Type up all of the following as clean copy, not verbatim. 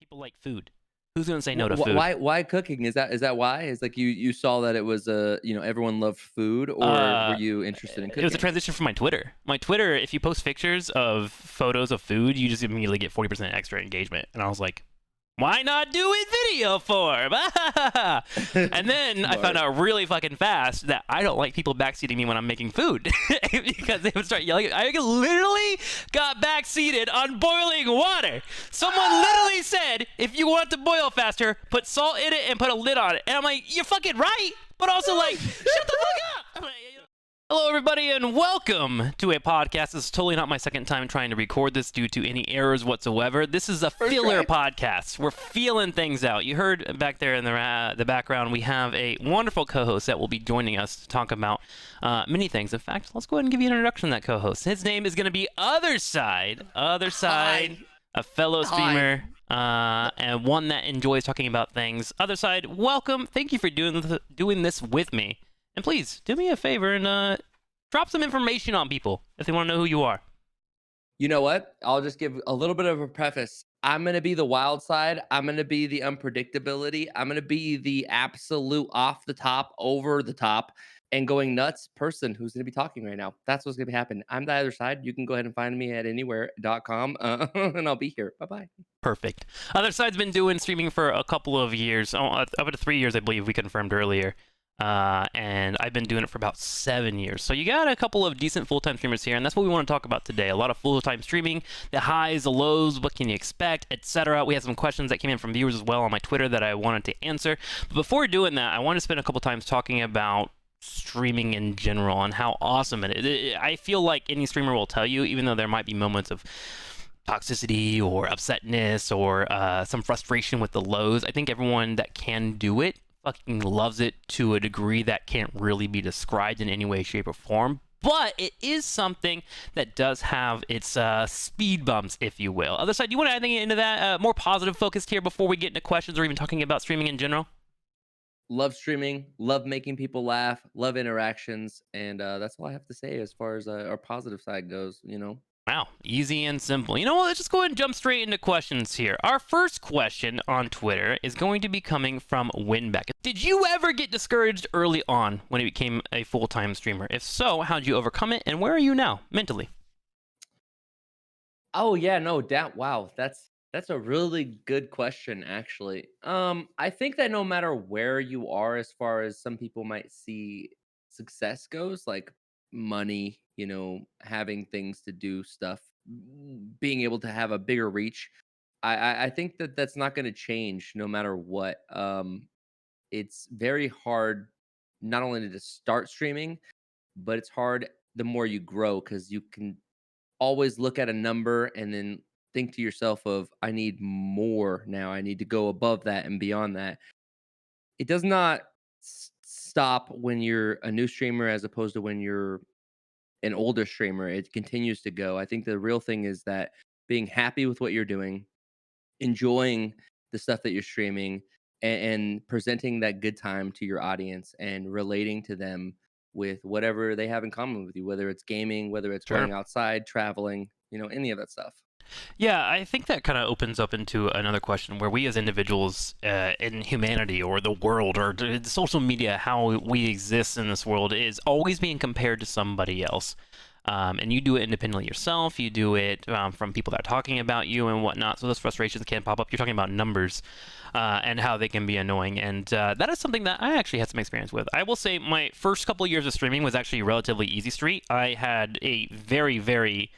People like food. Who's gonna say no to food? Why cooking? Is that why? Is like you saw that it was everyone loved food, or were you interested in It was a cooking? transition from my Twitter. My Twitter, if you post pictures of photos of food, you just immediately get 40% extra engagement. And I was like, why not do a video form? And then I found out really fucking fast that I don't like people backseating me when I'm making food because they would start yelling. I literally got backseated on boiling water. Someone literally said, if you want it to boil faster, put salt in it and put a lid on it. And I'm like, you're fucking right. But also like, shut the fuck up. I'm like, hello, everybody, and welcome to a podcast. This is totally not my second time trying to record this due to any errors whatsoever. This is a filler podcast. We're feeling things out. You heard back there in the background, we have a wonderful co-host that will be joining us to talk about many things. In fact, let's go ahead and give you an introduction to that co-host. His name is going to be ThyOtherSide. ThyOtherSide, a fellow streamer, and one that enjoys talking about things. ThyOtherSide, welcome. Thank you for doing this with me. And please, do me a favor and drop some information on people if they want to know who you are. You know what? I'll just give a little bit of a preface. I'm going to be the wild side. I'm going to be the unpredictability. I'm going to be the absolute off the top, over the top, and going nuts person who's going to be talking right now. That's what's going to be happening. I'm ThyOtherSide. You can go ahead and find me at anywhere.com, and I'll be here. Bye-bye. Perfect. ThyOtherSide's been doing streaming for a couple of years, up to 3 years, I believe we confirmed earlier. And I've been doing it for about 7 years. So you got a couple of decent full-time streamers here, and that's what we want to talk about today. A lot of full-time streaming, the highs, the lows, what can you expect, etc. We have some questions that came in from viewers as well on my Twitter that I wanted to answer. But before doing that, I want to spend a couple times talking about streaming in general and how awesome it is. I feel like any streamer will tell you, even though there might be moments of toxicity or upsetness or some frustration with the lows, I think everyone that can do it fucking loves it to a degree that can't really be described in any way, shape, or form. But it is something that does have its speed bumps, if you will. ThyOtherSide, do you want to add anything into that? More positive focused here before we get into questions or even talking about streaming in general? Love streaming, love making people laugh, love interactions, and that's all I have to say as far as our positive side goes, Wow, easy and simple. You know what, let's just go ahead and jump straight into questions here. Our first question on Twitter is going to be coming from Winbeck. Did you ever get discouraged early on when you became a full-time streamer? If so, how'd you overcome it, and where are you now, mentally? Oh yeah, no doubt. Wow, that's a really good question, actually. I think that no matter where you are, as far as some people might see success goes, like money, having things to do, stuff, being able to have a bigger reach. I think that that's not going to change no matter what. It's very hard not only to start streaming, but it's hard the more you grow because you can always look at a number and then think to yourself of, I need more now. I need to go above that and beyond that. It does not stop when you're a new streamer as opposed to when you're an older streamer. It continues to go. I think the real thing is that being happy with what you're doing, enjoying the stuff that you're streaming, and presenting that good time to your audience and relating to them with whatever they have in common with you, whether it's gaming, whether it's Sure. going outside, traveling, any of that stuff. Yeah, I think that kind of opens up into another question where we as individuals in humanity or the world or social media, how we exist in this world is always being compared to somebody else. And you do it independently yourself. You do it from people that are talking about you and whatnot. So those frustrations can pop up. You're talking about numbers and how they can be annoying. And that is something that I actually had some experience with. I will say my first couple of years of streaming was actually relatively easy street. I had a very, very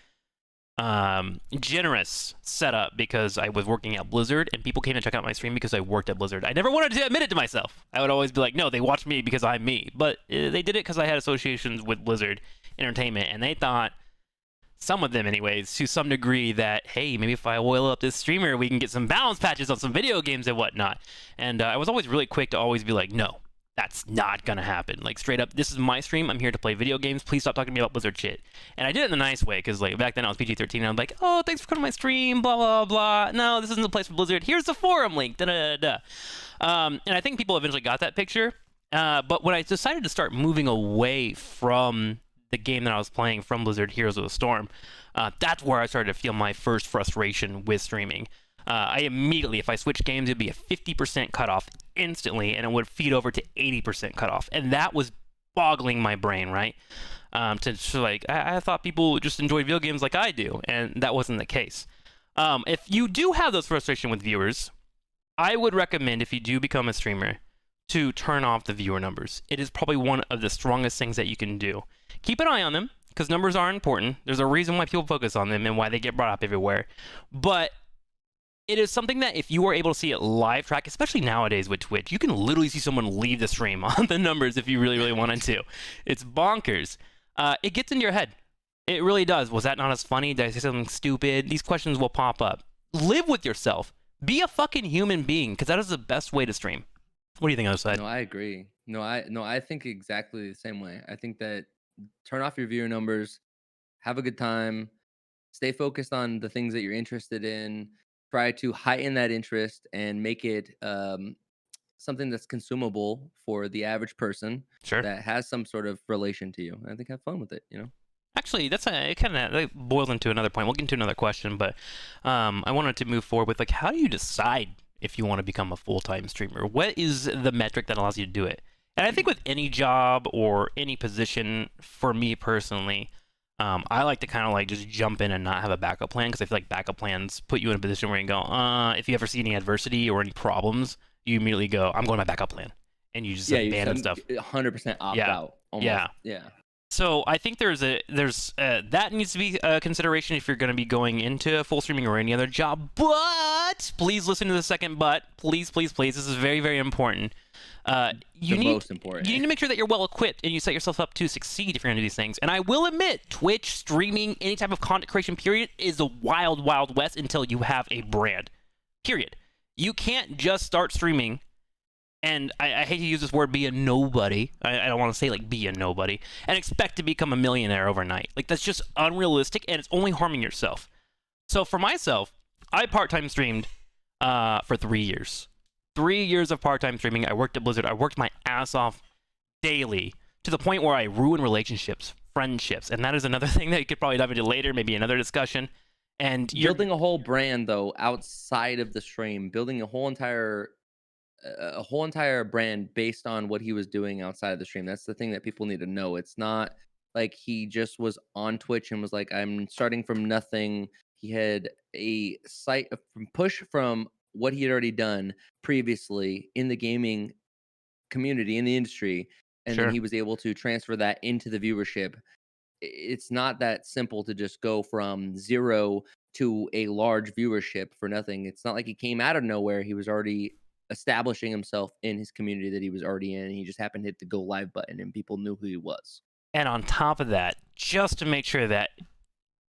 generous setup because I was working at Blizzard and people came to check out my stream because I worked at Blizzard. I never wanted to admit it to myself. I would always be like, no, they watch me because I'm me. But they did it because I had associations with Blizzard Entertainment, and they thought, some of them anyways, to some degree, that, hey, maybe if I oil up this streamer, we can get some balance patches on some video games and whatnot. And I was always really quick to always be like, no, that's not gonna happen. Like, straight up, this is my stream. I'm here to play video games. Please stop talking to me about Blizzard shit. And I did it in the nice way, because like back then I was PG-13, and I'm like, oh, thanks for coming to my stream, blah, blah, blah. No, this isn't the place for Blizzard. Here's the forum link, da-da-da-da. And I think people eventually got that picture. But when I decided to start moving away from the game that I was playing from Blizzard, Heroes of the Storm, that's where I started to feel my first frustration with streaming. I immediately, if I switch games, it'd be a 50% cutoff instantly, and it would feed over to 80% cutoff. And that was boggling my brain, right? To like, I thought people just enjoyed video games like I do, and that wasn't the case. If you do have those frustration with viewers, I would recommend, if you do become a streamer, to turn off the viewer numbers. It is probably one of the strongest things that you can do. Keep an eye on them, because numbers are important. There's a reason why people focus on them and why they get brought up everywhere. But it is something that if you are able to see it live track, especially nowadays with Twitch, you can literally see someone leave the stream on the numbers if you really, really wanted to. It's bonkers. It gets into your head. It really does. Was that not as funny? Did I say something stupid? These questions will pop up. Live with yourself. Be a fucking human being, because that is the best way to stream. What do you think, ThyOtherSide? No, I agree. I think exactly the same way. I think that turn off your viewer numbers, have a good time, stay focused on the things that you're interested in, try to heighten that interest and make it something that's consumable for the average person Sure. that has some sort of relation to you. I think have fun with it, you know? Actually, it kind of boils into another point. We'll get into another question, but I wanted to move forward with, like, how do you decide if you want to become a full-time streamer? What is the metric that allows you to do it? And I think with any job or any position, for me personally, I like to kind of like just jump in and not have a backup plan, because I feel like backup plans put you in a position where you go, if you ever see any adversity or any problems, you immediately go, I'm going to my backup plan, and you just abandon stuff. 100% opt out. Almost. Yeah. So I think that needs to be a consideration if you're going to be going into full streaming or any other job. But please listen to the second but. Please, please, please. This is very, very important. Most important. You need to make sure that you're well equipped and you set yourself up to succeed if you're going to do these things. And I will admit, Twitch, streaming, any type of content creation, period, is a wild, wild west until you have a brand. Period. You can't just start streaming. And I hate to use this word, be a nobody. I don't want to say, like, be a nobody. And expect to become a millionaire overnight. Like, that's just unrealistic, and it's only harming yourself. So for myself, I part-time streamed for 3 years. 3 years of part-time streaming. I worked at Blizzard. I worked my ass off daily to the point where I ruined relationships, friendships. And that is another thing that you could probably dive into later, maybe another discussion. And building a whole brand, though, outside of the stream, building a whole entire brand based on what he was doing outside of the stream. That's the thing that people need to know. It's not like he just was on Twitch and was like, I'm starting from nothing. He had a push from what he had already done previously in the gaming community, in the industry, and then he was able to transfer that into the viewership. It's not that simple to just go from zero to a large viewership for nothing. It's not like he came out of nowhere. He was already establishing himself in his community that he was already in, and he just happened to hit the go live button and people knew who he was. And on top of that, just to make sure that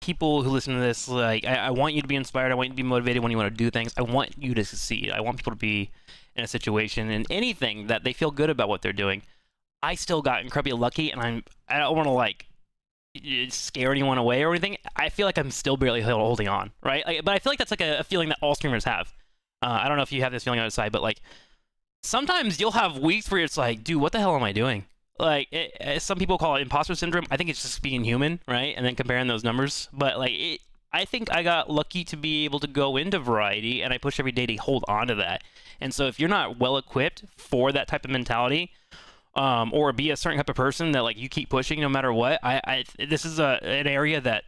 people who listen to this, like, I want you to be inspired, I want you to be motivated when you want to do things, I want you to succeed, I want people to be in a situation in anything that they feel good about what they're doing. I still got incredibly lucky, and I don't want to, like, scare anyone away or anything. I feel like I'm still barely holding on, right? But I feel like that's like a feeling that all streamers have. I don't know if you have this feeling outside, but, like, sometimes you'll have weeks where it's like, dude, what the hell am I doing? Like, some people call it imposter syndrome. I think it's just being human, right? And then comparing those numbers. But, like, I think I got lucky to be able to go into variety, and I push every day to hold on to that. And so if you're not well equipped for that type of mentality, or be a certain type of person that, like, you keep pushing no matter what, this is an area that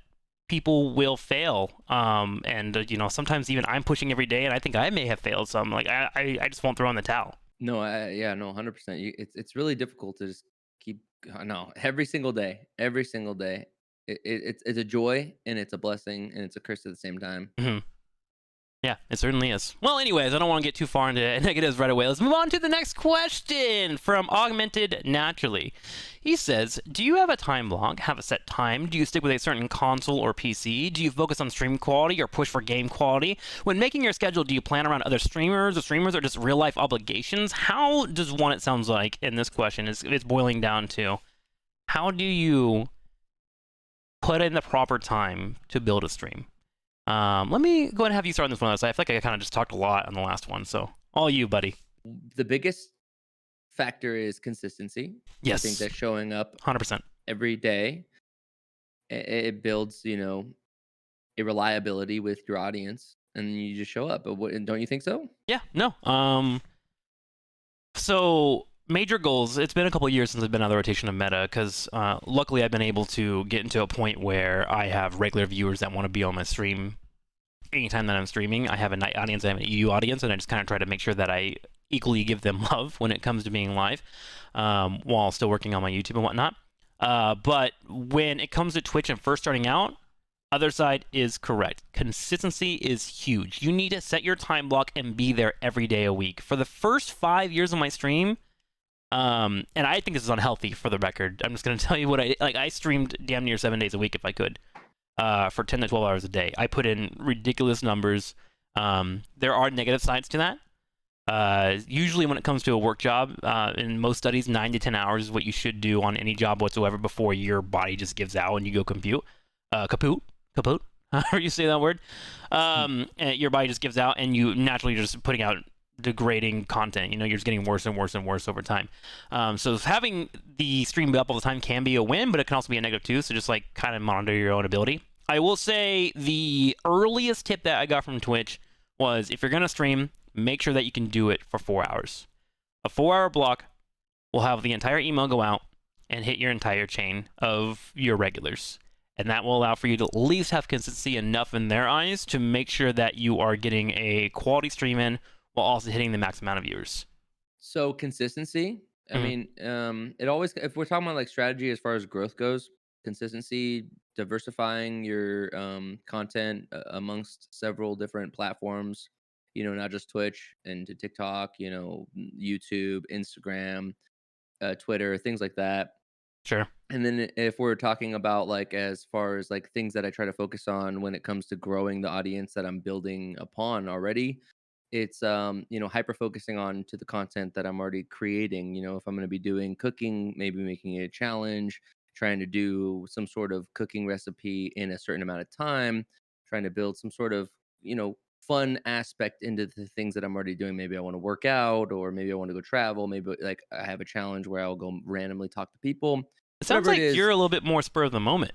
people will fail, and you know, sometimes even I'm pushing every day, and I think I may have failed some. Like, I just won't throw in the towel. No, 100%. It's really difficult to just keep. No, every single day, it's a joy and it's a blessing and it's a curse at the same time. Mm-hmm. Yeah, it certainly is. Well, anyways, I don't want to get too far into negatives right away. Let's move on to the next question from Augmented Naturally. He says, do you have a time block? Have a set time? Do you stick with a certain console or PC? Do you focus on stream quality or push for game quality? When making your schedule, do you plan around other streamers or just real-life obligations? How does one, it sounds like, in this question, it's boiling down to, how do you put in the proper time to build a stream? Let me go ahead and have you start on this one. I feel like I kind of just talked a lot on the last one, so all you, buddy. The biggest factor is consistency. Yes. I think that showing up 100% every day, it builds, you know, a reliability with your audience. and you just show up. But don't you think so? Yeah, no. So major goals. It's been a couple of years since I've been on the rotation of meta because luckily I've been able to get into a point where I have regular viewers that want to be on my stream anytime that I'm streaming. I have a night audience, I have an EU audience, and I just kind of try to make sure that I equally give them love when it comes to being live, while still working on my YouTube and whatnot. But when it comes to Twitch and first starting out, ThyOtherSide is correct. Consistency is huge. You need to set your time block and be there every day a week. For the first 5 years of my stream, and I think this is unhealthy for the record. I'm just going to tell you what I streamed damn near 7 days a week if I could, for 10 to 12 hours a day. I put in ridiculous numbers. There are negative sides to that. Usually when it comes to a work job, in most studies, 9 to 10 hours is what you should do on any job whatsoever before your body just gives out and you go kaput, however you say that word. And your body just gives out and you naturally just putting out degrading content. You're just getting worse and worse and worse over time. So having the stream be up all the time can be a win, but it can also be a negative too. So just like kind of monitor your own ability. I will say the earliest tip that I got from Twitch was if you're going to stream, make sure that you can do it for 4 hours. A 4-hour block will have the entire email go out and hit your entire chain of your regulars. And that will allow for you to at least have consistency enough in their eyes to make sure that you are getting a quality stream in while also hitting the max amount of viewers. So consistency. I Mhm. mean, it always, if we're talking about like strategy as far as growth goes, consistency, diversifying your content amongst several different platforms. Not just Twitch and to TikTok. YouTube, Instagram, Twitter, things like that. Sure. And then if we're talking about like as far as like things that I try to focus on when it comes to growing the audience that I'm building upon already, it's hyper focusing on to the content that I'm already creating. If I'm going to be doing cooking, maybe making it a challenge, trying to do some sort of cooking recipe in a certain amount of time, trying to build some sort of fun aspect into the things that I'm already doing. Maybe I want to work out, or maybe I want to go travel. Maybe like I have a challenge where I'll go randomly talk to people. It sounds Whatever it like is. you're a little bit more spur of the moment,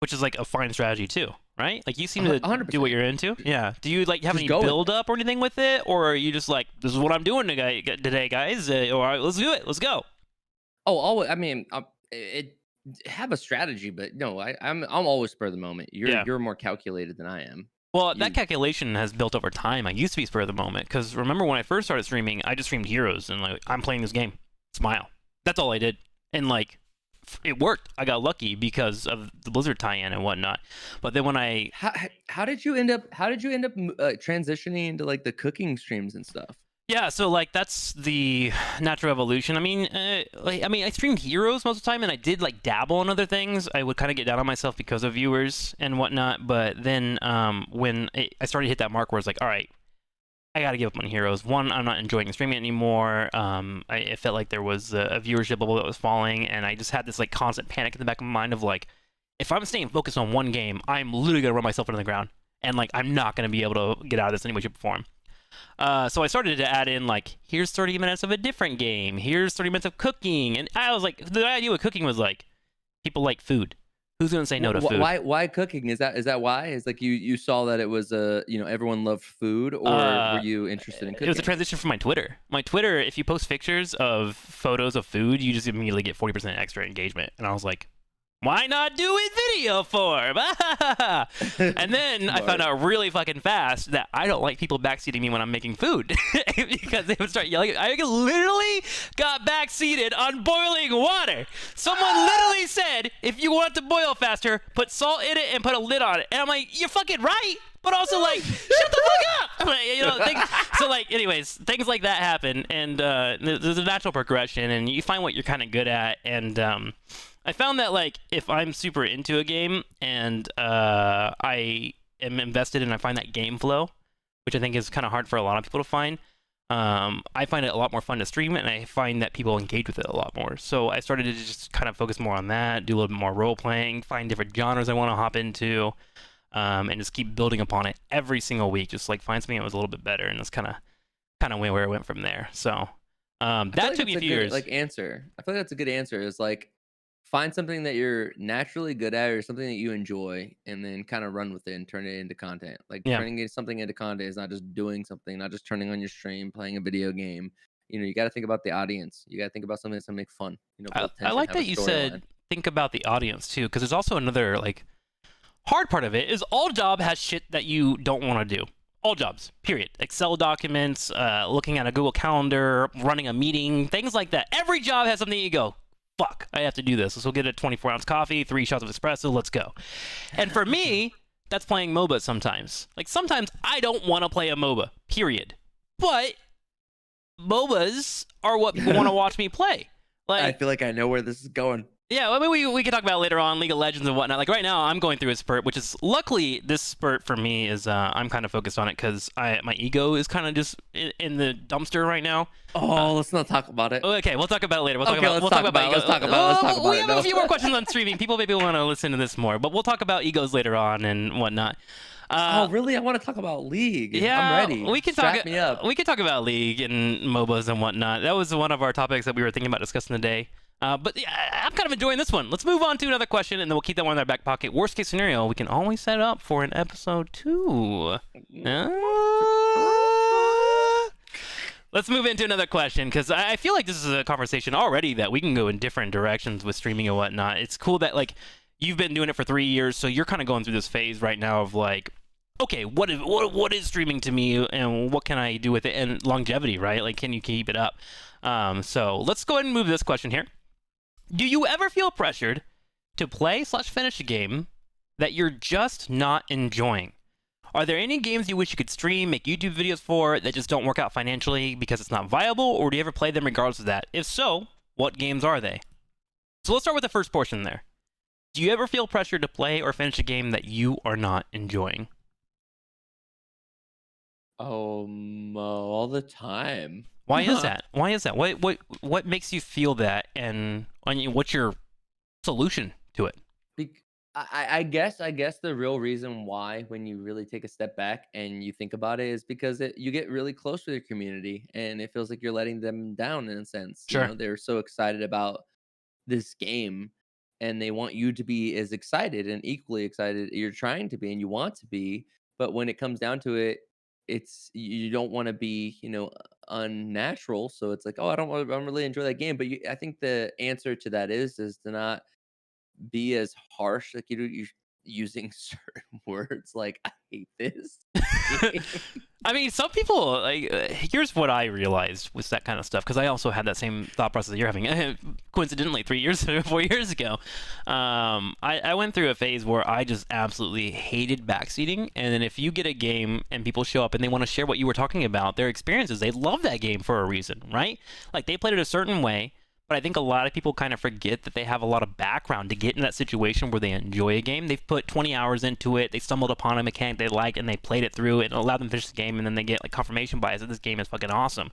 which is like a fine strategy too, right? Like you seem to 100%. do what you're into. Yeah. Do you like have Just any go with build it. up or anything with it, or are you just like, this is what I'm doing today, guys? All right, let's do it. Let's go. Oh, always. I mean, it have a strategy, but no, I'm always spur of the moment. You're Yeah. you're more calculated than I am. Well, that You calculation has built over time. I used to be spur of the moment because remember when I first started streaming, I just streamed heroes and like I'm playing this game. Smile. That's all I did, and like it worked. I got lucky because of the Blizzard tie-in and whatnot. But then when I how did you end up transitioning into like the cooking streams and stuff? yeah, so like that's the natural evolution. I mean, I streamed heroes most of the time, and I did like dabble in other things. I would kind of get down on myself because of viewers and whatnot. But then when I started to hit that mark where it's like, all right, I got to give up on heroes. One, I'm not enjoying streaming anymore. It felt like there was a viewership level that was falling, and I just had this like constant panic in the back of my mind of like, if I'm staying focused on one game, I'm literally gonna run myself into the ground, and like I'm not gonna be able to get out of this any way, shape, or form. So I started to add in like, here's 30 minutes of a different game, here's 30 minutes of cooking, and I was like, the idea with cooking was like, people like food. Who's gonna say no to food? Why cooking? Is that why? Is like you saw that it was everyone loved food, or were you interested in cooking? It was a transition from my Twitter. My Twitter, if you post pictures of photos of food, you just immediately get 40% extra engagement. And I was like, why not do it video form? And then I found out really fucking fast that I don't like people backseating me when I'm making food because they would start yelling. I literally got backseated on boiling water. Someone literally said, if you want it to boil faster, put salt in it and put a lid on it. And I'm like, you're fucking right. But also, like, shut the fuck up! Like, so, like, anyways, things like that happen, and there's a natural progression, and you find what you're kind of good at, and I found that, like, if I'm super into a game, and I am invested and I find that game flow, which I think is kind of hard for a lot of people to find, I find it a lot more fun to stream, and I find that people engage with it a lot more. So I started to just kind of focus more on that, do a little bit more role-playing, find different genres I want to hop into, and just keep building upon it every single week. Just like find something that was a little bit better, and that's kind of where it went from there. So that took me a few years. Like answer. I feel like that's a good answer. Is like find something that you're naturally good at or something that you enjoy, and then kind of run with it and turn it into content. Like Yeah. turning something into content is not just doing something, not just turning on your stream, playing a video game. You got to think about the audience. You got to think about something that's gonna make fun. I, Build I tension, like have a that you said storyline. think about the audience too, because there's also another like hard part of it is all job has shit that you don't want to do. All jobs, period. Excel documents, looking at a Google Calendar, running a meeting, things like that. Every job has something you go, fuck, I have to do this. So get a 24-ounce coffee, 3 shots of espresso, let's go. And for me, that's playing MOBA sometimes. Like sometimes I don't want to play a MOBA, period. But MOBAs are what people want to watch me play. Like, I feel like I know where this is going. yeah, I mean, we can talk about it later on, League of Legends and whatnot. Like right now, I'm going through a spurt, which is luckily this spurt for me is I'm kind of focused on it because my ego is kind of just in the dumpster right now. Oh, let's not talk about it. Okay, we'll talk about it later. Let's talk ego. about ego. Let's talk about We it. have No. a few more questions on streaming. People maybe want to listen to this more, but we'll talk about egos later on and whatnot. Oh, really? I want to talk about League. Yeah, I'm ready. We can Strap talk. me up. We can talk about League and MOBAs and whatnot. That was one of our topics that we were thinking about discussing today. But yeah, I'm kind of enjoying this one. Let's move on to another question, and then we'll keep that one in our back pocket. Worst case scenario, we can always set up for an episode 2. Let's move into another question, because I feel like this is a conversation already that we can go in different directions with streaming and whatnot. It's cool that, like, you've been doing it for 3 years, so you're kind of going through this phase right now of, like, okay, what is streaming to me, and what can I do with it, and longevity, right? Like, can you keep it up? So let's go ahead and move this question here. Do you ever feel pressured to play/finish a game that you're just not enjoying? Are there any games you wish you could stream, make YouTube videos for, that just don't work out financially because it's not viable, or do you ever play them regardless of that? If so, what games are they? So let's start with the first portion there. Do you ever feel pressured to play or finish a game that you are not enjoying? All the time. Why is that? Why is that? What makes you feel that, and what's your solution to it? I guess the real reason why, when you really take a step back and you think about it, is because you get really close with your community, and it feels like you're letting them down in a sense. Sure. They're so excited about this game, and they want you to be as excited and equally excited you're trying to be and you want to be. But when it comes down to it, it's you don't want to be unnatural. So it's like, oh, I don't really enjoy that game. But I think the answer to that is to not be as harsh. Like you using certain words like I hate this game. I mean, some people, like, here's what I realized with that kind of stuff, because I also had that same thought process that you're having. Coincidentally, 4 years ago, I went through a phase where I just absolutely hated backseating. And then if you get a game and people show up and they want to share what you were talking about, their experiences, they love that game for a reason, right? Like, they played it a certain way. But I think a lot of people kind of forget that they have a lot of background to get in that situation where they enjoy a game. They've put 20 hours into it. They stumbled upon a mechanic they like, and they played it through. It allowed them to finish the game, and then they get like confirmation bias that this game is fucking awesome.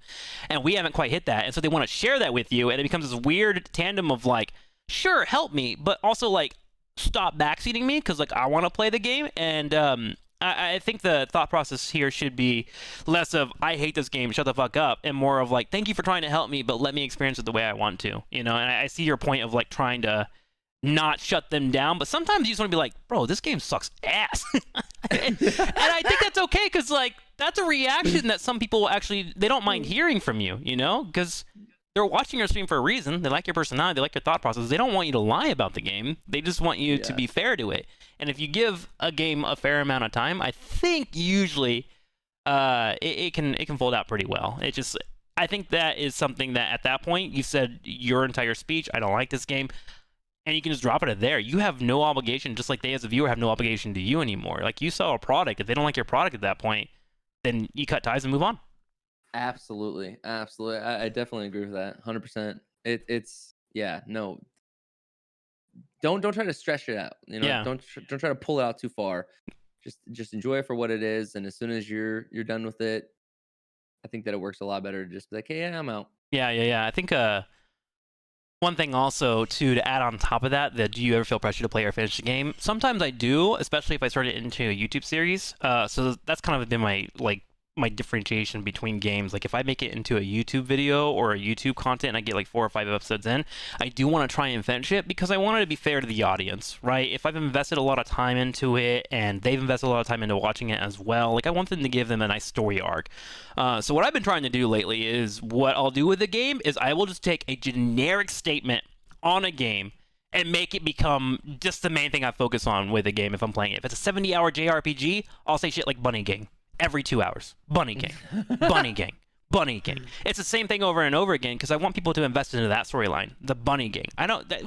And we haven't quite hit that. And so they want to share that with you, and it becomes this weird tandem of like, sure, help me, but also like, stop backseating me because like I want to play the game. And I think the thought process here should be less of I hate this game, shut the fuck up, and more of like thank you for trying to help me, but let me experience it the way I want to, And I see your point of like trying to not shut them down, but sometimes you just want to be like, bro, this game sucks ass, and I think that's okay because like that's a reaction that some people actually they don't mind hearing from you, because they're watching your stream for a reason. They like your personality. They like your thought process. They don't want you to lie about the game. They just want you to be fair to it. And if you give a game a fair amount of time, I think usually it can fold out pretty well. I think that is something that at that point you said your entire speech. I don't like this game, and you can just drop it at there. You have no obligation, just like they as a viewer have no obligation to you anymore. Like you sell a product. If they don't like your product at that point, then you cut ties and move on. Absolutely. I definitely agree with that. 100%. It's no. Don't try to stretch it out. Yeah. Don't try to pull it out too far. Just enjoy it for what it is, and as soon as you're done with it, I think that it works a lot better to just be like, hey, yeah, I'm out. Yeah. I think one thing also to add on top of that do you ever feel pressure to play or finish a game? Sometimes I do, especially if I started into a YouTube series. So that's kind of been my my differentiation between games. Like if I make it into a YouTube video or a YouTube content and I get like 4 or 5 episodes in, I do want to try and finish it because I want it to be fair to the audience, right? If I've invested a lot of time into it and they've invested a lot of time into watching it as well, like I want them to give them a nice story arc. So what I've been trying to do lately is what I'll do with the game is I will just take a generic statement on a game and make it become just the main thing I focus on with a game if I'm playing it. If it's a 70-hour JRPG, I'll say shit like Bunny Gang every 2 hours. Bunny Gang. Bunny Gang. Bunny Gang. It's the same thing over and over again because I want people to invest into that storyline, the Bunny Gang.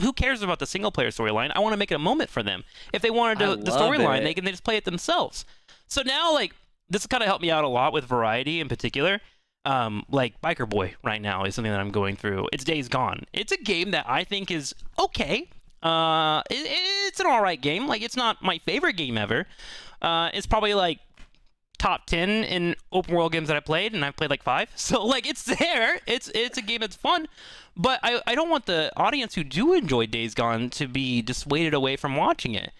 Who cares about the single player storyline? I want to make it a moment for them. If they wanted the storyline, they just play it themselves. So now, like, this kind of helped me out a lot with variety in particular. Like Biker Boy right now is something that I'm going through. It's Days Gone. It's a game that I think is okay. It's an alright game. Like, it's not my favorite game ever. It's probably like top 10 in open world games that I played, and I've played like 5. So like it's there. It's a game that's fun. But I don't want the audience who do enjoy Days Gone to be dissuaded away from watching it.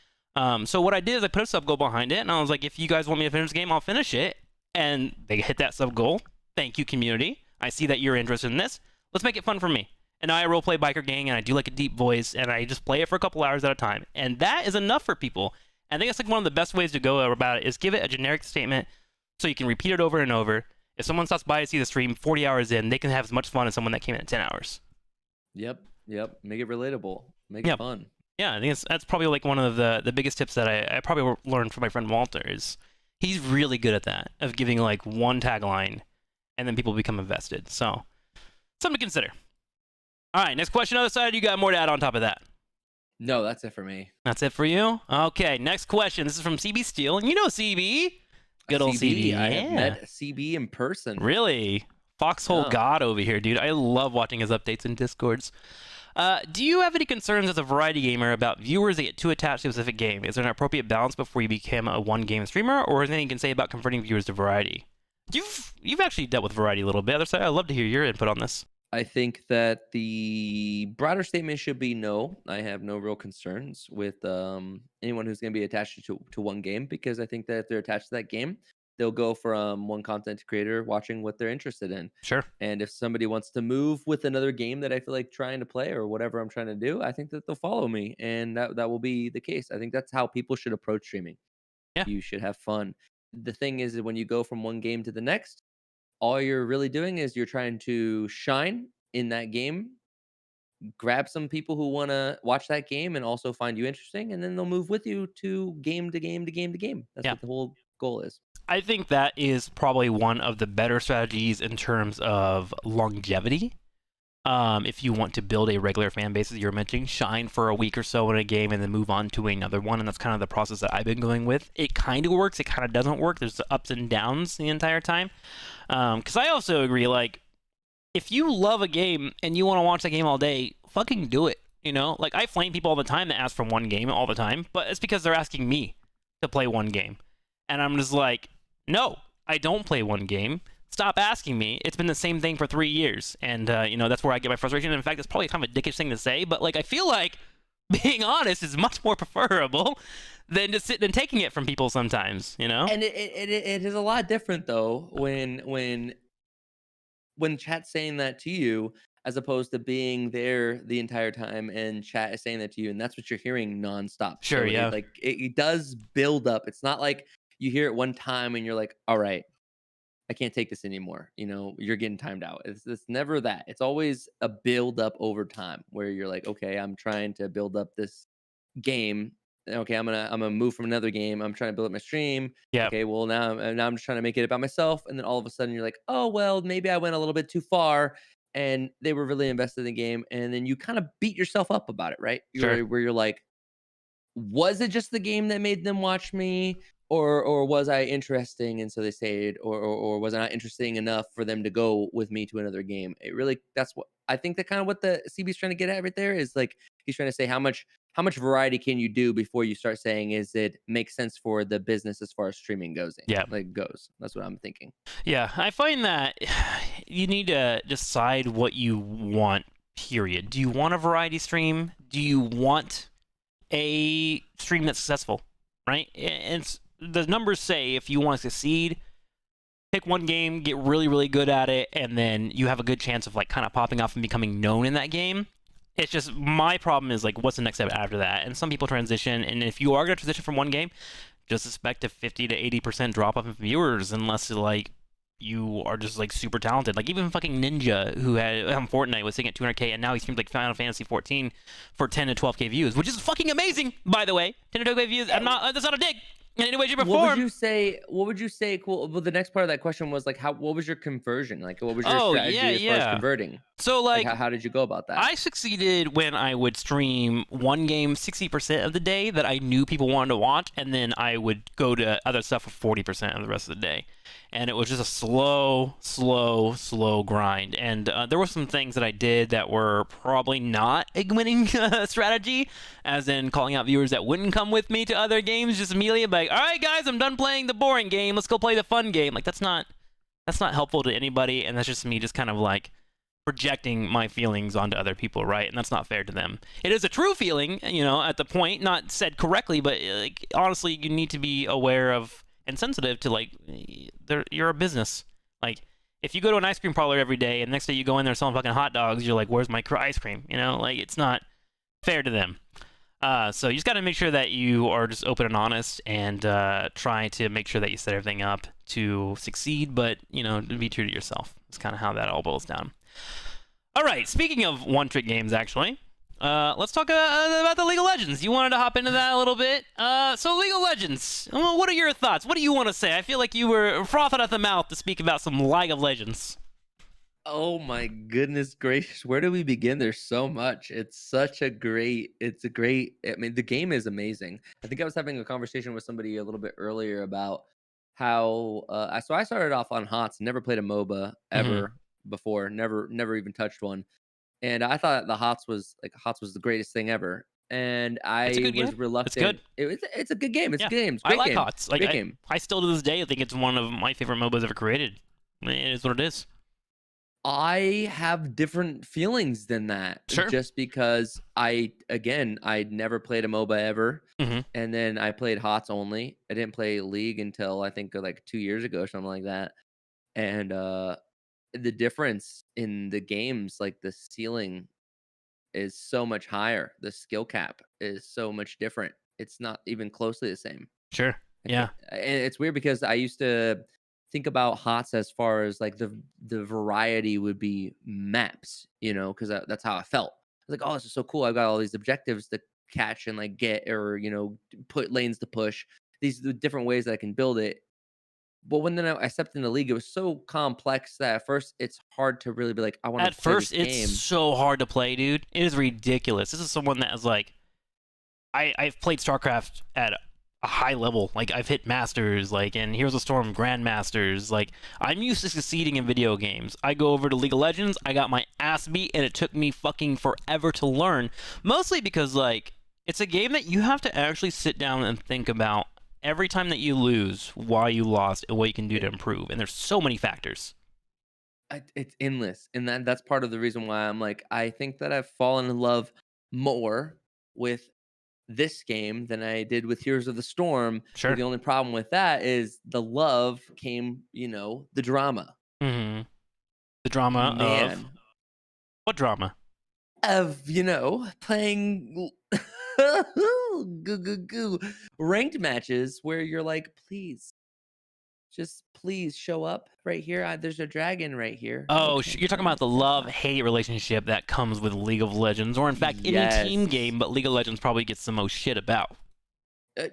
So what I did is I put a sub goal behind it, and I was like, if you guys want me to finish the game, I'll finish it. And they hit that sub goal. Thank you, community. I see that you're interested in this. Let's make it fun for me. And now I roleplay Biker Gang, and I do like a deep voice, and I just play it for a couple hours at a time. And that is enough for people. I think it's like one of the best ways to go about it is give it a generic statement so you can repeat it over and over. If someone stops by to see the stream 40 hours in, they can have as much fun as someone that came in at 10 hours. Yep. Make it relatable. Make it fun. Yeah, I think that's probably like one of the biggest tips that I probably learned from my friend Walter is he's really good at that, of giving like one tagline and then people become invested. So, something to consider. All right, next question, other side. You got more to add on top of that? No, that's it for me. That's it for you? Okay, next question. This is from CB Steele. And you know CB. Good old CB. I have met CB in person. Really? Foxhole God over here, dude. I love watching his updates in Discords. Do you have any concerns as a variety gamer about viewers that get too attached to a specific game? Is there an appropriate balance before you become a one-game streamer, or is there anything you can say about converting viewers to variety? You've actually dealt with variety a little bit. Other side, I'd love to hear your input on this. I think that the broader statement should be no. I have no real concerns with anyone who's going to be attached to one game, because I think that if they're attached to that game, they'll go from one content creator watching what they're interested in. Sure. And if somebody wants to move with another game that I feel like trying to play or whatever I'm trying to do, I think that they'll follow me, and that will be the case. I think that's how people should approach streaming. Yeah. You should have fun. The thing is that when you go from one game to the next, all you're really doing is you're trying to shine in that game, grab some people who want to watch that game and also find you interesting, and then they'll move with you to game to game to game to game. That's what the whole goal is. I think that is probably one of the better strategies in terms of longevity. If you want to build a regular fan base, as you were mentioning, shine for a week or so in a game and then move on to another one, and that's kind of the process that I've been going with. It kind of works, it kind of doesn't work. There's the ups and downs the entire time. Because I also agree, like, if you love a game and you want to watch that game all day, fucking do it. You know, like I flame people all the time that ask for one game all the time, but it's because they're asking me to play one game, and I'm just like, no, I don't play one game. Stop asking me. It's been the same thing for 3 years, and you know, that's where I get my frustration. In fact, it's probably kind of a dickish thing to say, but like I feel like being honest is much more preferable than just sitting and taking it from people sometimes. You know, and it is a lot different though when chat's saying that to you, as opposed to being there the entire time and chat is saying that to you, and that's what you're hearing nonstop. Sure, so yeah. It does build up. It's not like you hear it one time and you're like, all right, I can't take this anymore. You know, you're getting timed out. It's never that. It's always a build up over time where you're like, okay, I'm trying to build up this game. Okay, I'm gonna move from another game. I'm trying to build up my stream. Yeah. Okay, well now I'm just trying to make it about myself, and then all of a sudden you're like, oh well, maybe I went a little bit too far, and they were really invested in the game, and then you kind of beat yourself up about it, right? Sure. Where you're like, was it just the game that made them watch me, or was I interesting and so they stayed, or was I not interesting enough for them to go with me to another game? It really, that's what I think that kind of what the CB's trying to get at right there is, like, he's trying to say how much variety can you do before you start saying, is it makes sense for the business as far as streaming goes? Goes. That's what I'm thinking. Yeah, I find that you need to decide what you want, period. Do you want a variety stream? Do you want a stream that's successful, right? And the numbers say if you want to succeed, pick one game, get really, really good at it, and then you have a good chance of like kind of popping off and becoming known in that game. It's just my problem is like, what's the next step after that? And some people transition, and if you are going to transition from one game, just expect a 50 to 80% drop off in viewers unless like you are just like super talented. Like even fucking Ninja, who had Fortnite, was sitting at 200K, and now he streams like Final Fantasy 14 for 10 to 12K views, which is fucking amazing, by the way. 10 to 12K views. That's not a dig in any way, shape, or form. What would you say? Cool. Well, the next part of that question was like, what was your conversion? Like, what was your strategy as far as converting? So like how did you go about that? I succeeded when I would stream one game 60% of the day that I knew people wanted to watch, and then I would go to other stuff for 40% of the rest of the day. And it was just a slow grind. And there were some things that I did that were probably not a winning strategy, as in calling out viewers that wouldn't come with me to other games just immediately. Like, all right, guys, I'm done playing the boring game. Let's go play the fun game. Like, that's not helpful to anybody, and that's just me just kind of like projecting my feelings onto other people, right? And that's not fair to them. It is a true feeling, at the point, not said correctly, but like honestly, you need to be aware of and sensitive to like you're a business. Like if you go to an ice cream parlor every day and next day you go in there selling fucking hot dogs, you're like, where's my ice cream? Like it's not fair to them. So you just got to make sure that you are just open and honest and try to make sure that you set everything up to succeed, but to be true to yourself. It's kind of how that all boils down. All right, speaking of one-trick games, actually, let's talk about the League of Legends. You wanted to hop into that a little bit. So League of Legends, what are your thoughts? What do you want to say? I feel like you were frothing at the mouth to speak about some League of Legends. Oh my goodness gracious, where do we begin? There's so much. I mean, the game is amazing. I think I was having a conversation with somebody a little bit earlier about how so I started off on HOTS, never played a MOBA ever before, never even touched one. And I thought the HOTS was the greatest thing ever. And I was reluctant. It's good. It's a good game. It's a good game. It's a great I like game. HOTS. Like, I still to this day I think it's one of my favorite MOBAs ever created. It is what it is. I have different feelings than that. Sure. Just because I never played a MOBA ever. And then I played HOTS only. I didn't play League until I think like 2 years ago or something like that. And the difference in the games, like the ceiling is so much higher. The skill cap is so much different. It's not even closely the same. Sure. Yeah. And it's weird because I used to think about HOTS as far as like the variety would be maps, because that's how I felt. I was like, oh, this is so cool. I've got all these objectives to catch and like get, or put lanes to push. These are the different ways that I can build it. But when then I stepped in the League, it was so complex that at first it's hard to really be like, I want to play this game. At first, it's so hard to play, dude. It is ridiculous. This is someone that is like, I've played StarCraft at a high level. Like I've hit Masters, like, and Heroes of Storm Grandmasters. Like I'm used to succeeding in video games. I go over to League of Legends, I got my ass beat, and it took me fucking forever to learn. Mostly because like it's a game that you have to actually sit down and think about every time that you lose, why you lost, and what you can do to improve. And there's so many factors. It's endless, and that's part of the reason why I'm like, I think that I've fallen in love more with this game than I did with Heroes of the Storm. Sure. The only problem with that is the love came, the drama. The drama of what drama? Of playing ranked matches where you're like, please show up right here. There's a dragon right here. Oh, okay. You're talking about the love-hate relationship that comes with League of Legends, or in fact, any team game, but League of Legends probably gets the most shit about.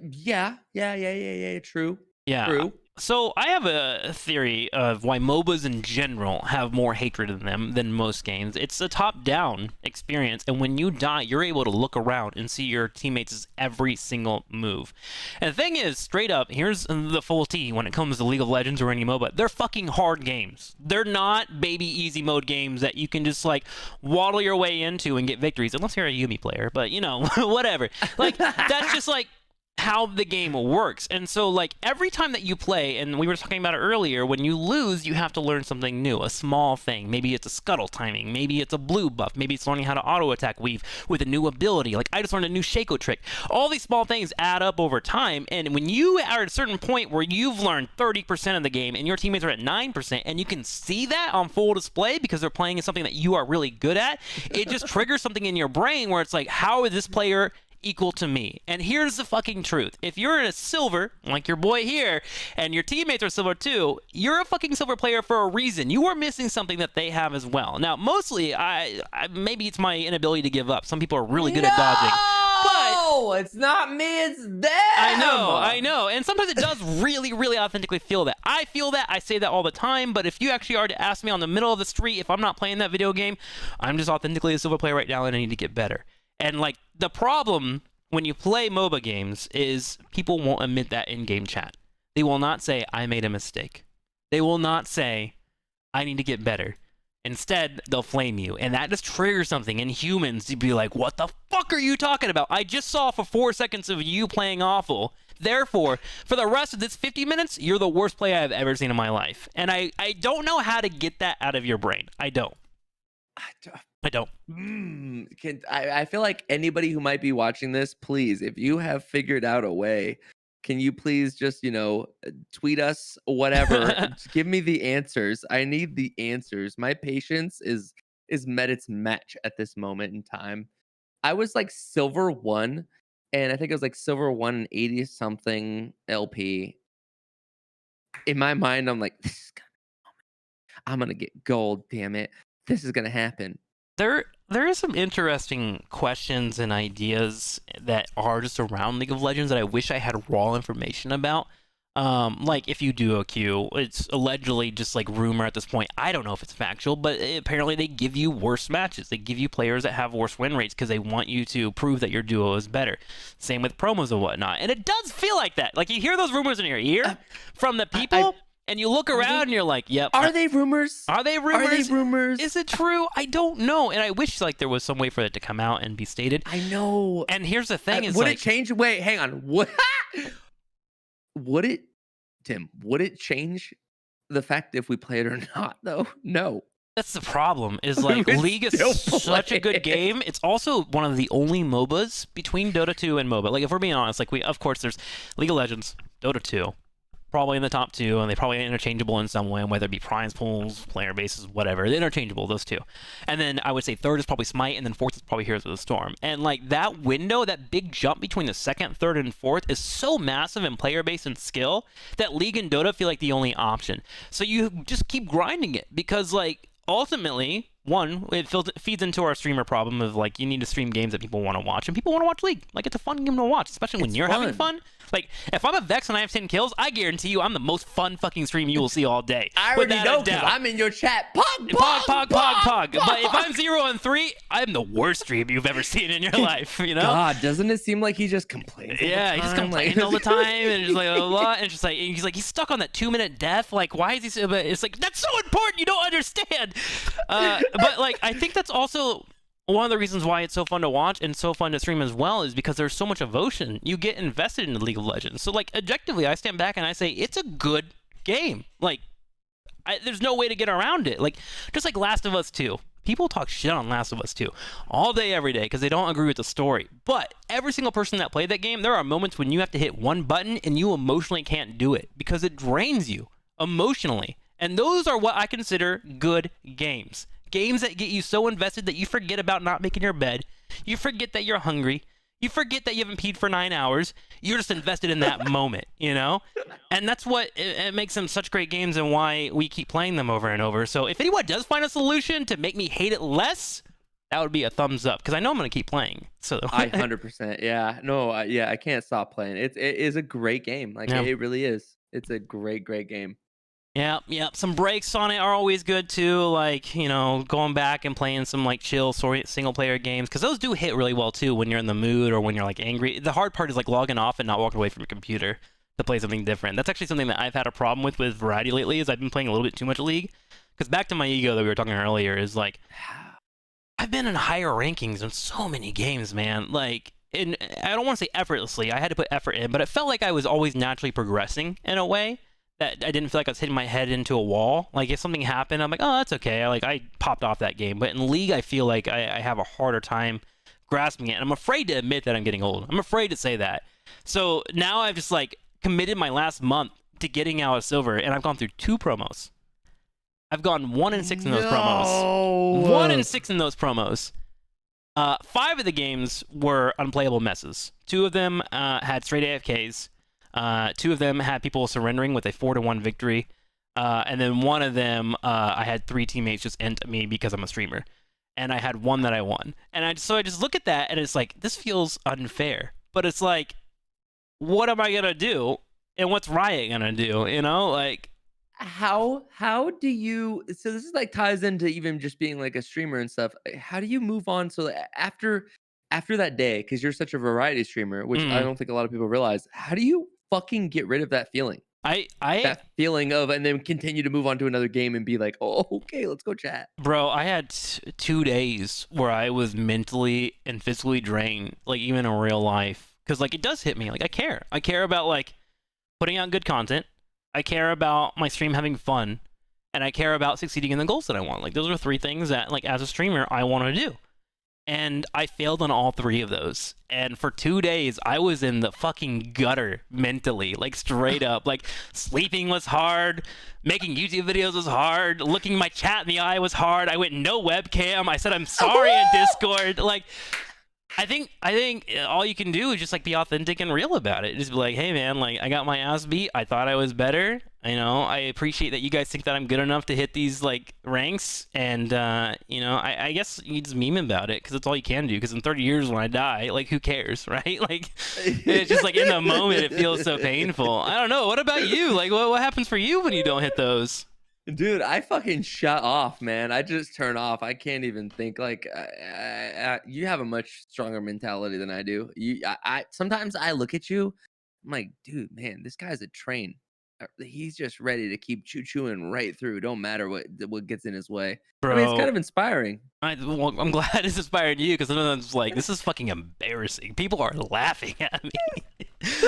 Yeah. True. Yeah. True. So I have a theory of why MOBAs in general have more hatred in them than most games. It's a top-down experience, and when you die, you're able to look around and see your teammates' every single move. And the thing is, straight up, here's the full tea when it comes to League of Legends or any MOBA. They're fucking hard games. They're not baby easy mode games that you can just like waddle your way into and get victories, unless you're a Yumi player, but whatever. Like, that's just like, how the game works. And so, like, every time that you play, and we were talking about it earlier, when you lose, you have to learn something new, a small thing. Maybe it's a scuttle timing, maybe it's a blue buff, maybe it's learning how to auto attack weave with a new ability. Like, I just learned a new Shaco trick. All these small things add up over time, and when you are at a certain point where you've learned 30% of the game and your teammates are at 9%, and you can see that on full display because they're playing something that you are really good at, it just triggers something in your brain where it's like, how is this player equal to me? And here's the fucking truth. If you're in a silver, like your boy here, and your teammates are silver too, you're a fucking silver player for a reason. You are missing something that they have as well. Now, mostly, I maybe it's my inability to give up. Some people are really good at dodging. No, it's not me, it's them. I know. And sometimes it does really, really authentically feel that. I feel that. I say that all the time. But if you actually are to ask me on the middle of the street, if I'm not playing that video game, I'm just authentically a silver player right now and I need to get better. And, like, the problem when you play MOBA games is people won't admit that in-game chat. They will not say, I made a mistake. They will not say, I need to get better. Instead, they'll flame you. And that just triggers something in humans to be like, what the fuck are you talking about? I just saw for 4 seconds of you playing awful. Therefore, for the rest of this 50 minutes, you're the worst player I've ever seen in my life. And I don't know how to get that out of your brain. I don't. I feel like anybody who might be watching this, please, if you have figured out a way, can you please just, tweet us, whatever. Just give me the answers. I need the answers. My patience is met its match at this moment in time. I was like silver 1, and I think it was like silver 1 and 80 something LP. In my mind, I'm like, I'm gonna get gold, damn it. This is gonna happen. There is some interesting questions and ideas that are just around League of Legends that I wish I had raw information about. Like if you do a queue, it's allegedly just like rumor at this point. I don't know if it's factual, but apparently they give you worse matches. They give you players that have worse win rates because they want you to prove that your duo is better. Same with promos and whatnot. And it does feel like that. Like you hear those rumors in your ear from the people. And you look around and you're like, yep. Are they rumors? Are they rumors? Are they rumors? Is it true? I don't know. And I wish like there was some way for it to come out and be stated. I know. And here's the thing: would it change? Wait, hang on. What? Would it, Tim? Would it change the fact if we play it or not? Though, no. That's the problem. Is like League is such a good game. It's also one of the only MOBAs between Dota 2 and MOBA. Like if we're being honest, like of course there's League of Legends, Dota 2. Probably in the top 2, and they probably are interchangeable in some way, whether it be prize pools, player bases, whatever. They're interchangeable, those two. And then I would say third is probably Smite, and then fourth is probably Heroes of the Storm. And like that window, that big jump between the second, third, and fourth is so massive in player base and skill that League and Dota feel like the only option. So you just keep grinding it because like ultimately, one, it feeds into our streamer problem of like you need to stream games that people want to watch, and people want to watch League. Like it's a fun game to watch, especially when you're having fun. Like if I'm a Vex and I have 10 kills, I guarantee you I'm the most fun fucking stream you will see all day. I already know because I'm in your chat. Pog. But if I'm 0 and 3, I'm the worst stream you've ever seen in your life. You know? God, doesn't it seem like he just complains? Yeah, he just complains all the time, and just like a lot, and it's just like he's stuck on that 2-minute death. Like why is he? So, but it's like that's so important. You don't understand. But like I think that's also one of the reasons why it's so fun to watch and so fun to stream as well is because there's so much emotion. You get invested in the League of Legends. So like objectively, I stand back and I say it's a good game. Like there's no way to get around it. Like just like Last of Us 2. People talk shit on Last of Us 2 all day, every day because they don't agree with the story. But every single person that played that game, there are moments when you have to hit one button and you emotionally can't do it because it drains you emotionally. And those are what I consider good games. Games that get you so invested that you forget about not making your bed. You forget that you're hungry. You forget that you haven't peed for 9 hours. You're just invested in that moment, you know? And that's what it makes them such great games and why we keep playing them over and over. So if anyone does find a solution to make me hate it less, that would be a thumbs up because I know I'm going to keep playing. So I 100%. Yeah. No, yeah, I can't stop playing. It is a great game. Like it really is. It's a great game. Yeah. Some breaks on it are always good too, like, going back and playing some like chill single-player games, because those do hit really well too when you're in the mood or when you're like angry. The hard part is like logging off and not walking away from your computer to play something different. That's actually something that I've had a problem with Variety lately, is I've been playing a little bit too much League. Because back to my ego that we were talking earlier is like, I've been in higher rankings in so many games, man. Like, and I don't want to say effortlessly, I had to put effort in, but it felt like I was always naturally progressing in a way that I didn't feel like I was hitting my head into a wall. Like if something happened, I'm like, oh, that's okay. I popped off that game. But in League, I feel like I have a harder time grasping it. And I'm afraid to admit that I'm getting old. I'm afraid to say that. So now I've just like committed my last month to getting out of silver, and I've gone through 2 promos. I've gone 1 and 6 in those promos. 1 and 6 in those promos. 5 of the games were unplayable messes. 2 of them had straight AFKs. 2 of them had people surrendering with a 4-1 victory. And then 1 of them, I had 3 teammates just end me because I'm a streamer. And I had 1 that I won. And I just look at that, and it's like, this feels unfair. But it's like, what am I going to do? And what's Riot going to do? You know, like... How do you, so this is like ties into even just being like a streamer and stuff. How do you move on? So after that day, because you're such a variety streamer, which I don't think a lot of people realize, how do you fucking get rid of that feeling? That feeling of, and then continue to move on to another game and be like, oh, okay, let's go chat. Bro, I had 2 days where I was mentally and physically drained, like even in real life. Because like it does hit me. Like I care about like putting out good content. I care about my stream having fun, and I care about succeeding in the goals that I want. Like those are 3 things that, like, as a streamer, I want to do. And I failed on all 3 of those. And for 2 days, I was in the fucking gutter mentally, like straight up. Like sleeping was hard, making YouTube videos was hard, looking my chat in the eye was hard. I went no webcam. I said I'm sorry in Discord. Like, I think all you can do is just like be authentic and real about it. Just be like, hey man, like I got my ass beat. I thought I was better. You know, I appreciate that you guys think that I'm good enough to hit these like ranks. And you know, I guess you just meme about it because it's all you can do. Because in 30 years when I die, like who cares, right? Like it's just like in the moment it feels so painful. I don't know. What about you? Like what happens for you when you don't hit those? Dude, I fucking shut off, man. I just turn off. I can't even think. Like, you have a much stronger mentality than I do. Sometimes I look at you, I'm like, dude, man, this guy's a train. He's just ready to keep chewing right through. Don't matter what gets in his way. Bro, I mean, it's kind of inspiring. Well, I'm glad it's inspired you, because sometimes like this is fucking embarrassing. People are laughing at me.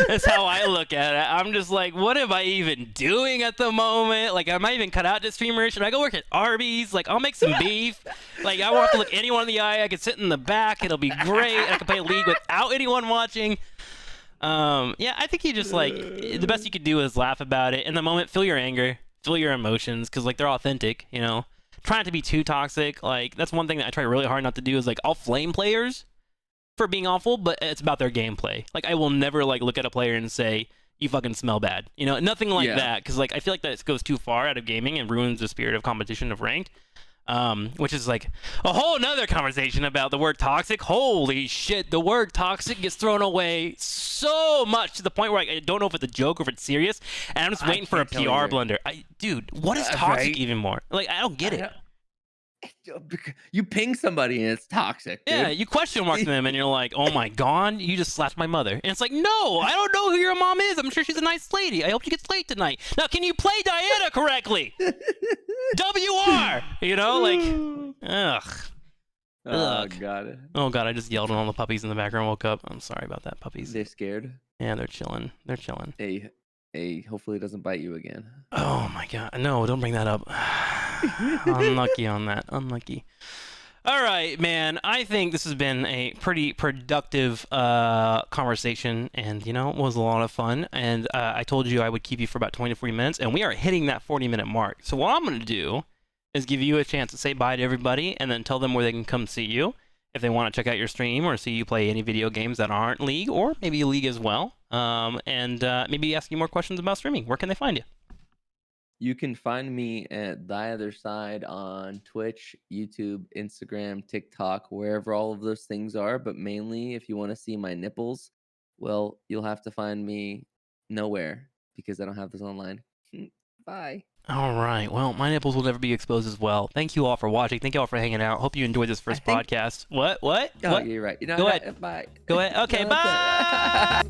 That's how I look at it. I'm just like, what am I even doing at the moment? Like, am I even cut out to streamer? Should I go work at Arby's? Like, I'll make some beef. Like, I won't have to look anyone in the eye. I can sit in the back. It'll be great. I can play League without anyone watching. Yeah, I think you just like the best you could do is laugh about it in the moment. Feel your anger, feel your emotions, because like they're authentic. You know, try not to be too toxic. Like that's one thing that I try really hard not to do. Is like I'll flame players for being awful, but it's about their gameplay. Like I will never like look at a player and say you fucking smell bad. You know, nothing like that, because like I feel like that goes too far out of gaming and ruins the spirit of competition of ranked. Which is like a whole nother conversation about the word toxic. Holy shit, the word toxic gets thrown away so much to the point where I don't know if it's a joke or if it's serious, and I'm just waiting for a PR blunder. Dude, what is toxic even more? Like, I don't get it. You ping somebody and it's toxic, dude. Yeah, you question mark them and you're like, oh my god, you just slapped my mother. And it's like, no, I don't know who your mom is. I'm sure she's a nice lady. I hope she gets laid tonight. Now, can you play Diana correctly? WR! You know, like, ugh. Oh, God. Oh, God, I just yelled when all the puppies in the background woke up. I'm sorry about that, puppies. They're scared? Yeah, they're chilling. They're chilling. Hey, hopefully it doesn't bite you again. Oh, my God. No, don't bring that up. Unlucky on that. Unlucky. All right, man. I think this has been a pretty productive conversation, and, you know, it was a lot of fun. And I told you I would keep you for about 20 to 40 minutes, and we are hitting that 40-minute mark. So what I'm going to do is give you a chance to say bye to everybody, and then tell them where they can come see you if they want to check out your stream or see you play any video games that aren't League, or maybe League as well, and maybe ask you more questions about streaming. Where can they find you? You can find me at ThyOtherSide on Twitch, YouTube, Instagram, TikTok, wherever all of those things are. But mainly, if you want to see my nipples, well, you'll have to find me nowhere because I don't have this online. Bye. All right. Well, my nipples will never be exposed as well. Thank you all for watching. Thank you all for hanging out. Hope you enjoyed this first podcast. What? Oh, you're right. You know, Go ahead. Bye. Go ahead. Okay, bye.